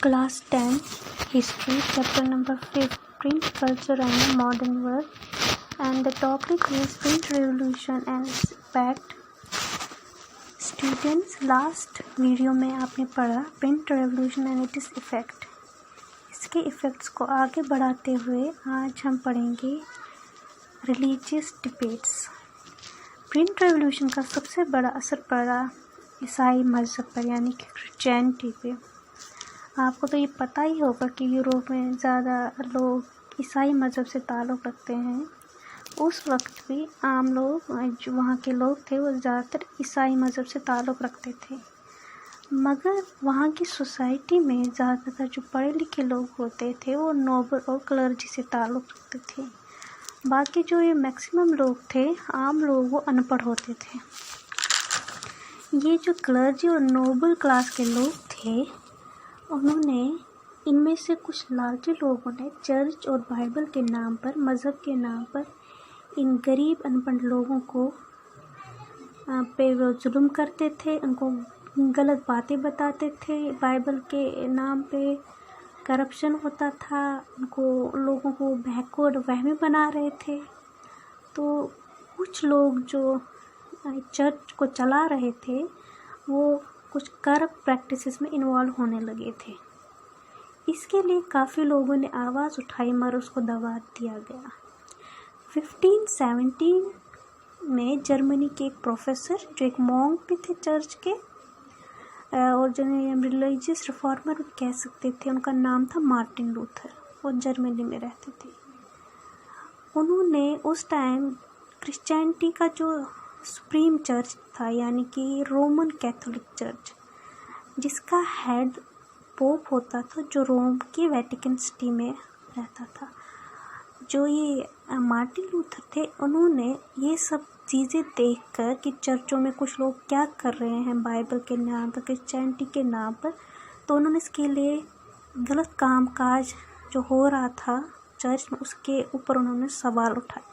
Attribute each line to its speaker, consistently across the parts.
Speaker 1: Class 10 History, Chapter number 5, Print Culture and Modern World, and the topic is Print Revolution and its Impact. Students, last video में आपने पढ़ा print revolution and it's effect. इसके effects को आगे बढ़ाते हुए आज हम पढ़ेंगे रिलीजियस डिबेट्स। प्रिंट रेवोल्यूशन का सबसे बड़ा असर पड़ा ईसाई मज़हब पर, यानी कि क्रिश्चियनिटी पे। आपको तो ये पता ही होगा कि यूरोप में ज़्यादा लोग ईसाई मज़हब से ताल्लुक़ रखते हैं। उस वक्त भी आम लोग, जो वहाँ के लोग थे, वो ज़्यादातर ईसाई मज़हब से ताल्लुक़ रखते थे। मगर वहाँ की सोसाइटी में ज़्यादातर जो पढ़े लिखे लोग होते थे वो नोबल और क्लर्जी से ताल्लुक़ रखते थे। बाकी जो ये मैक्सिमम लोग थे, आम लोग, वो अनपढ़ होते थे। ये जो क्लर्जी और नोबल क्लास के लोग थे, उन्होंने, इनमें से कुछ लालची लोगों ने चर्च और बाइबल के नाम पर, मज़हब के नाम पर इन गरीब अनपढ़ लोगों को पे वो जुल्म करते थे, उनको गलत बातें बताते थे। बाइबल के नाम पे करप्शन होता था, उनको लोगों को बैकवर्ड वहमी बना रहे थे। तो कुछ लोग जो चर्च को चला रहे थे, वो कुछ करप्ट प्रैक्टिसेस में इन्वॉल्व होने लगे थे। इसके लिए काफ़ी लोगों ने आवाज़ उठाई, मगर उसको दबा दिया गया। 1517 में जर्मनी के एक प्रोफेसर, जो एक मॉन्क भी थे चर्च के, और जिन्हें रिलीजियस रिफॉर्मर कह सकते थे, उनका नाम था मार्टिन लूथर। वो जर्मनी में रहते थे। उन्होंने उस टाइम क्रिश्चियनिटी का जो सुप्रीम चर्च था, यानी कि रोमन कैथोलिक चर्च, जिसका हेड पोप होता था, जो रोम के वेटिकन सिटी में रहता था। जो ये मार्टिन लूथर थे, उन्होंने ये सब चीज़ें देखकर कि चर्चों में कुछ लोग क्या कर रहे हैं बाइबल के नाम पर, क्रिश्चियनिटी के नाम पर, तो उन्होंने इसके लिए गलत काम काज जो हो रहा था चर्च में, उसके ऊपर उन्होंने सवाल उठाए।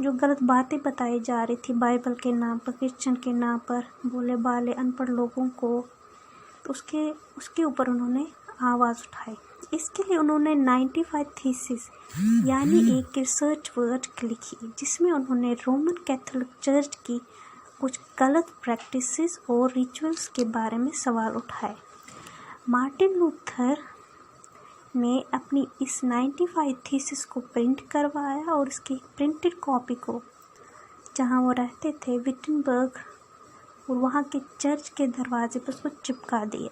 Speaker 1: जो गलत बातें बताई जा रही थी बाइबल के नाम पर, क्रिश्चियन के नाम पर, भोले भाले अनपढ़ लोगों को, तो उसके ऊपर उन्होंने आवाज़ उठाई। इसके लिए उन्होंने 95 थीसिस यानी एक रिसर्च वर्क लिखी, जिसमें उन्होंने रोमन कैथोलिक चर्च की कुछ गलत प्रैक्टिसेस और रिचुअल्स के बारे में सवाल उठाए। मार्टिन लूथर ने अपनी इस 95 थीसिस को प्रिंट करवाया और इसकी प्रिंटेड कॉपी को, जहां वो रहते थे विटनबर्ग, और वहाँ के चर्च के दरवाजे पर उसको चिपका दिया,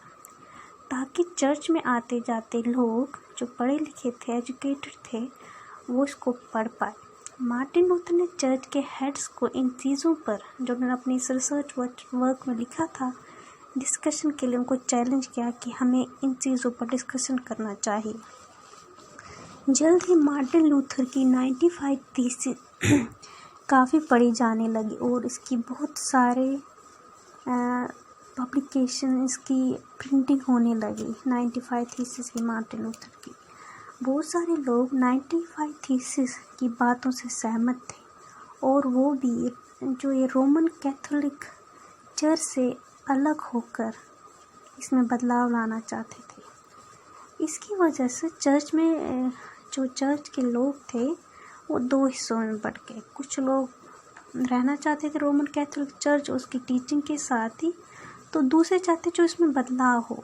Speaker 1: ताकि चर्च में आते जाते लोग जो पढ़े लिखे थे, एजुकेटेड थे, वो इसको पढ़ पाए। मार्टिन लूथर ने चर्च के हेड्स को इन चीज़ों पर, जो उन्होंने अपनी रिसर्च वर्क में लिखा था, डिस्कशन के लिए उनको चैलेंज किया कि हमें इन चीज़ों पर डिस्कशन करना चाहिए। जल्द ही मार्टिन लूथर की 95 थीसिस काफ़ी पढ़ी जाने लगी और इसकी बहुत सारे पब्लिकेशन, इसकी प्रिंटिंग होने लगी। 95 थीसिस की, मार्टिन लूथर की। बहुत सारे लोग 95 थीसिस की बातों से सहमत थे, और वो भी जो ये रोमन कैथोलिक चर्च से अलग होकर इसमें बदलाव लाना चाहते थे। इसकी वजह से चर्च में जो चर्च के लोग थे, वो दो हिस्सों में बट गए। कुछ लोग रहना चाहते थे रोमन कैथोलिक चर्च उसकी टीचिंग के साथ ही, तो दूसरे चाहते जो इसमें बदलाव हो।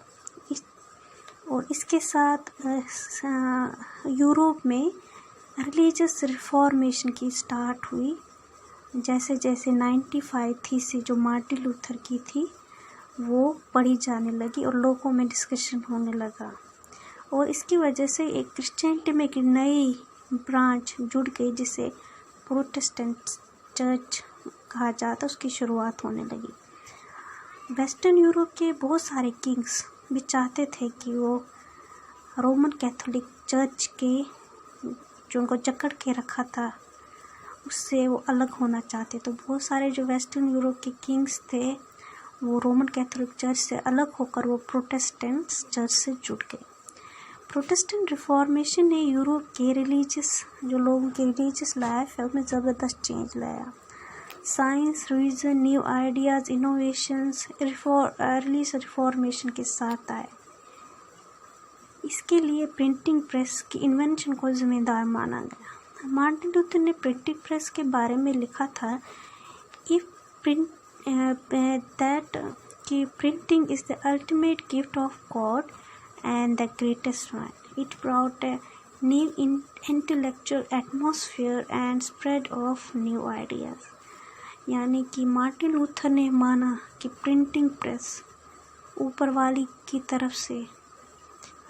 Speaker 1: और इसके साथ यूरोप में रिलीजियस रिफॉर्मेशन की स्टार्ट हुई। जैसे जैसे 95 थीसिस जो मार्टिन लूथर की थी, वो पढ़ी जाने लगी और लोगों में डिस्कशन होने लगा, और इसकी वजह से एक क्रिश्चियनिटी में एक नई ब्रांच जुड़ गई, जिसे प्रोटेस्टेंट चर्च कहा जाता, उसकी शुरुआत होने लगी। वेस्टर्न यूरोप के बहुत सारे किंग्स भी चाहते थे कि वो रोमन कैथोलिक चर्च के, जो उनको जकड़ के रखा था, उससे वो अलग होना चाहते। तो बहुत सारे जो वेस्टर्न यूरोप के किंग्स थे, वो रोमन कैथोलिक चर्च से अलग होकर वो प्रोटेस्टेंट चर्च से जुड़ गए। प्रोटेस्टेंट रिफॉर्मेशन ने यूरोप के रिलीजियस, जो लोगों की रिलीजियस लाइफ है, उसमें ज़बरदस्त चेंज लाया। Science, religion, new ideas, innovations religious reformation के साथ आए। इसके लिए प्रिंटिंग प्रेस की इन्वेंशन को जिम्मेदार माना गया। मार्टिन लूथर ने प्रिंटिंग प्रेस के बारे में लिखा था कि printing is the ultimate gift of God and the greatest one. It brought a new intellectual atmosphere and spread of new ideas। यानी कि मार्टिन लूथर ने माना कि प्रिंटिंग प्रेस ऊपर वाली की तरफ से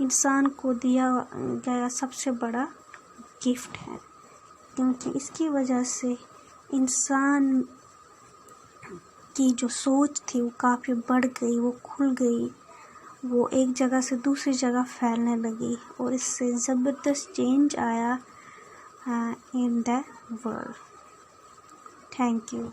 Speaker 1: इंसान को दिया गया सबसे बड़ा गिफ्ट है, क्योंकि इसकी वजह से इंसान की जो सोच थी वो काफ़ी बढ़ गई, वो खुल गई, वो एक जगह से दूसरी जगह फैलने लगी और इससे ज़बरदस्त चेंज आया in the world. Thank you.